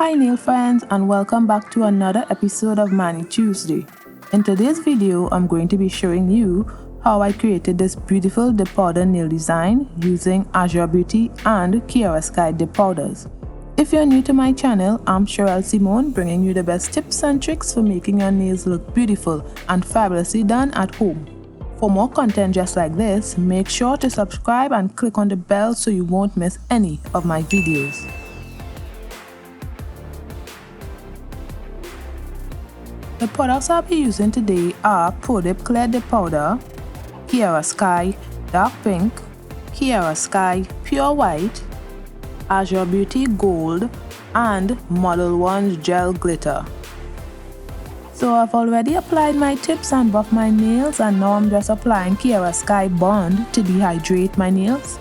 Hi nail friends, and welcome back to another episode of Mani Tuesday. In today's video, I'm going to be showing you how I created this beautiful dip powder nail design using Azure Beauty and Cherael Symone dip powders. If you're new to my channel, I'm Cherael Symone, bringing you the best tips and tricks for making your nails look beautiful and fabulously done at home. For more content just like this, make sure to subscribe and click on the bell so you won't miss any of my videos. The products I'll be using today are Pro Dip Clear Dip Powder, Cherael Symone Dark Pink, Cherael Symone Pure White, Azure Beauty Gold, and Model 1's Gel Glitter. So I've already applied my tips and buffed my nails, and now I'm just applying Cherael Symone Bond to dehydrate my nails.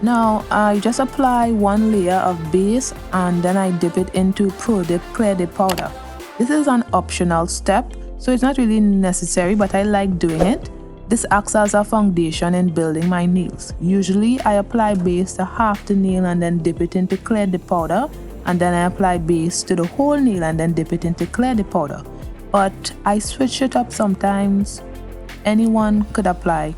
Now I just apply one layer of base and then I dip it into Pro Dip Clear Dip Powder. This is an optional step, so it's not really necessary, but I like doing it. This acts as a foundation in building my nails. Usually I apply base to half the nail and then dip it into clear dip powder, and then I apply base to the whole nail and then dip it into clear dip powder. But I switch it up sometimes. Anyone could apply.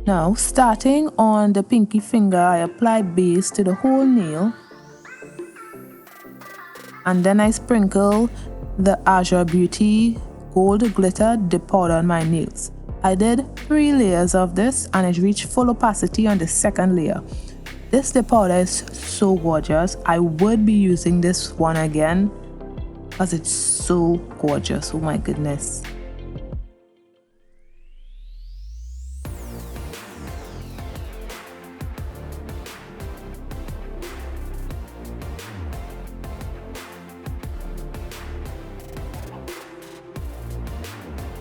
Now, starting on the pinky finger, I apply base to the whole nail, and then I sprinkle the Azure Beauty Gold Glitter Dip Powder on my nails. I did 3 layers of this and it reached full opacity on the second layer. This dip powder is so gorgeous. I would be using this one again because it's so gorgeous. Oh my goodness.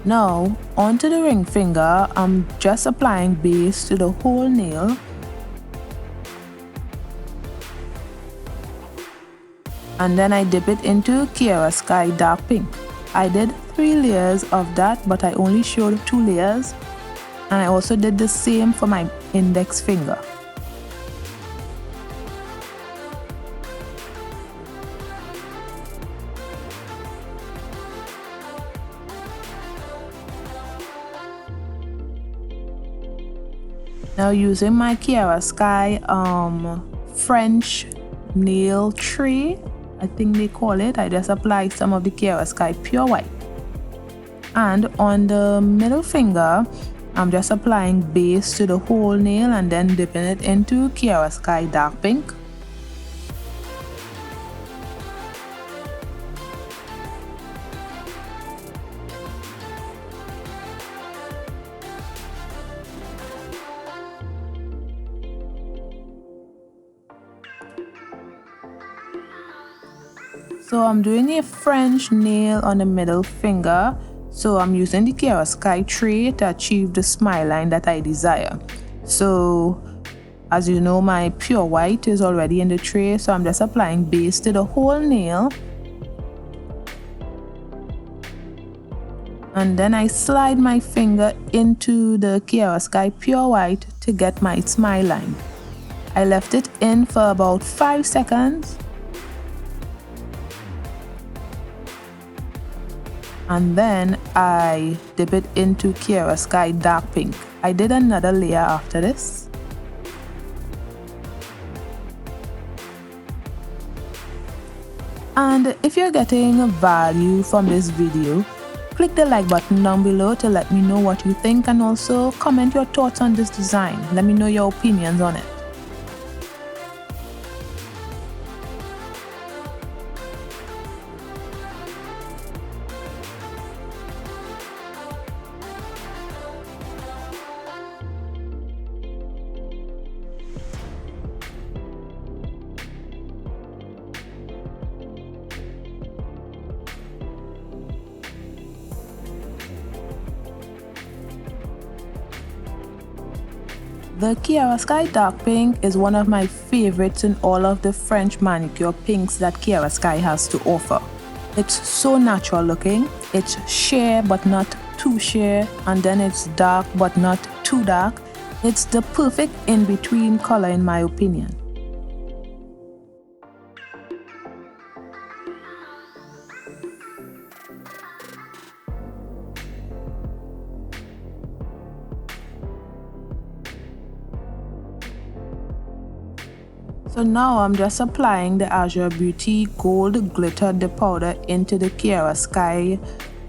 Now, onto the ring finger, I'm just applying base to the whole nail. And then I dip it into Cherael Symone Dark Pink. I did 3 layers of that, but I only showed 2 layers. And I also did the same for my index finger. Now, using my Cherael Symone French nail tray, I think they call it, I just apply some of the Cherael Symone Pure White. And on the middle finger, I'm just applying base to the whole nail and then dipping it into Cherael Symone Dark Pink. So I'm doing a French nail on the middle finger. So I'm using the Cherael Symone tray to achieve the smile line that I desire. So as you know, my pure white is already in the tray, so I'm just applying base to the whole nail. And then I slide my finger into the Cherael Symone pure white to get my smile line. I left it in for about 5 seconds. And then I dip it into Cherael Symone Dark Pink. I did another layer after this. And if you're getting value from this video, click the like button down below to let me know what you think, and also comment your thoughts on this design. Let me know your opinions on it. The Cherael Sky Dark Pink is one of my favorites in all of the French manicure pinks that Cherael Sky has to offer. It's so natural looking, it's sheer but not too sheer, and then it's dark but not too dark. It's the perfect in-between color in my opinion. So now I'm just applying the Azure Beauty Gold Glitter Dip Powder into the Cherael Sky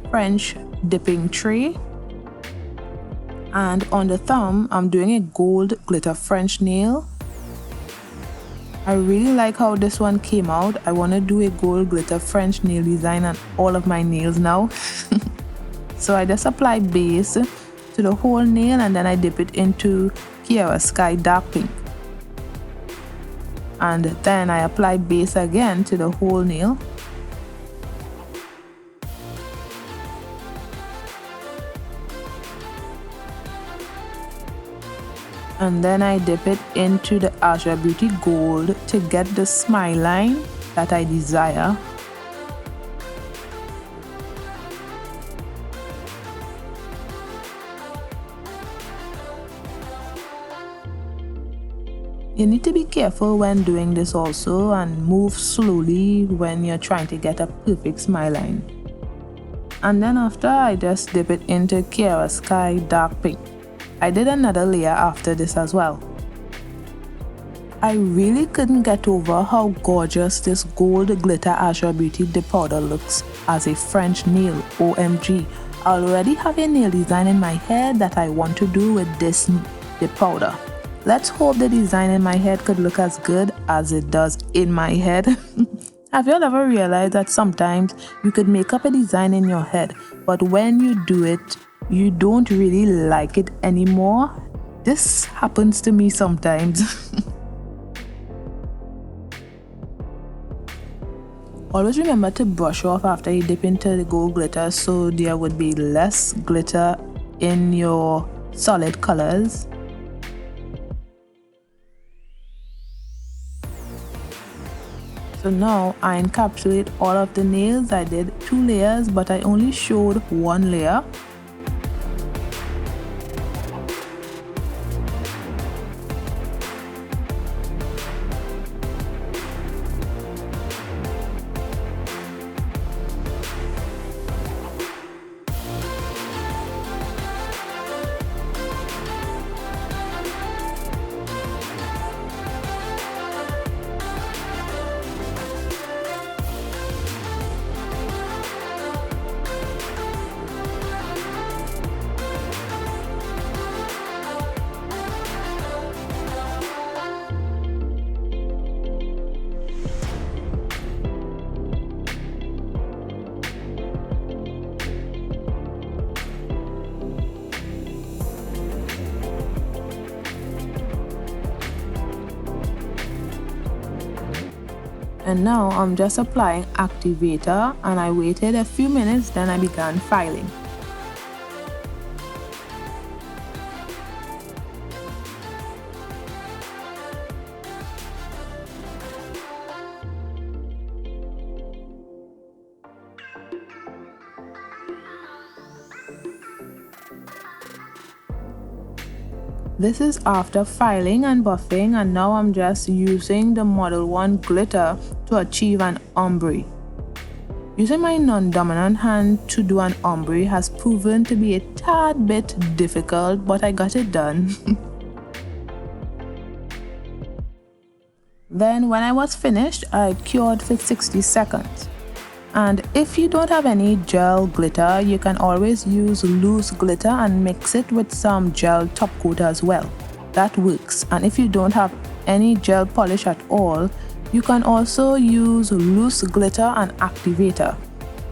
French dipping tray. And on the thumb, I'm doing a gold glitter French nail. I really like how this one came out. I want to do a gold glitter French nail design on all of my nails now. So I just apply base to the whole nail and then I dip it into Cherael Sky Dark Pink. And then I apply base again to the whole nail. And then I dip it into the Azure Beauty Gold to get the smile line that I desire. You need to be careful when doing this also and move slowly when you're trying to get a perfect smile line. And then after I just dip it into Cherael Sky Dark Pink. I did another layer after this as well. I really couldn't get over how gorgeous this gold glitter Azure Beauty dip powder looks as a French nail. OMG. I already have a nail design in my head that I want to do with this dip powder. Let's hope the design in my head could look as good as it does in my head. Have you ever realized that sometimes you could make up a design in your head, but when you do it, you don't really like it anymore? This happens to me sometimes. Always remember to brush off after you dip into the gold glitter so there would be less glitter in your solid colors. So now I encapsulate all of the nails. I did 2 layers, but I only showed 1 layer. And now I'm just applying activator and I waited a few minutes, then I began filing. This is after filing and buffing, and now I'm just using the Model 1 glitter to achieve an ombre. Using my non-dominant hand to do an ombre has proven to be a tad bit difficult, but I got it done. Then when I was finished, I cured for 60 seconds. And if you don't have any gel glitter, you can always use loose glitter and mix it with some gel top coat as well. That works. And if you don't have any gel polish at all, you can also use loose glitter and activator.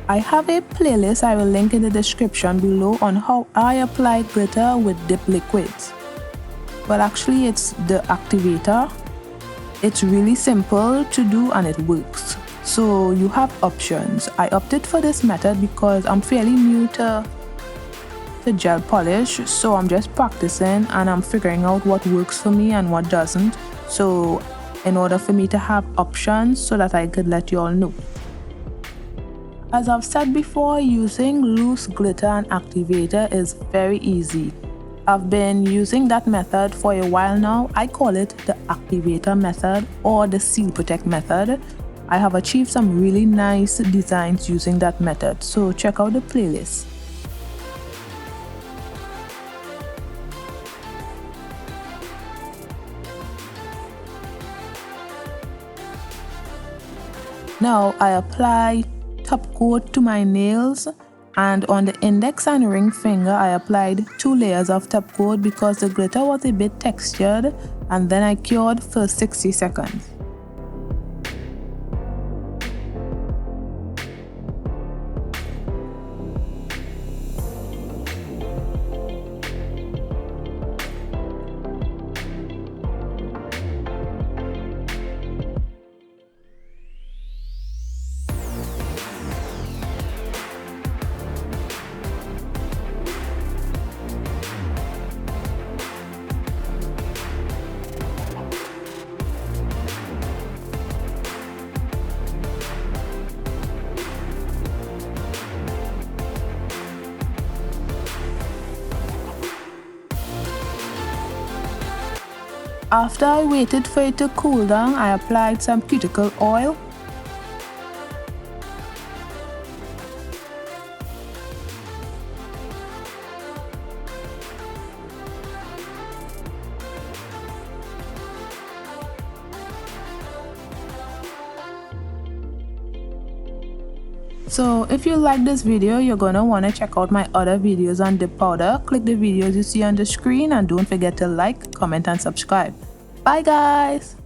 I have a playlist I will link in the description below on how I apply glitter with dip liquids. Well, actually it's the activator. It's really simple to do and it works. So you have options. I opted for this method because I'm fairly new to to gel polish, so I'm just practicing and I'm figuring out what works for me and what doesn't. So in order for me to have options so that I could let you all know. As I've said before, using loose glitter and activator is very easy. I've been using that method for a while now. I call it the activator method or the seal protect method. I have achieved some really nice designs using that method, so check out the playlist. Now I apply top coat to my nails, and on the index and ring finger I applied 2 layers of top coat because the glitter was a bit textured, and then I cured for 60 seconds. After I waited for it to cool down, I applied some cuticle oil. So if you like this video, you're gonna wanna check out my other videos on dip powder. Click the videos you see on the screen and don't forget to like, comment and subscribe. Bye guys!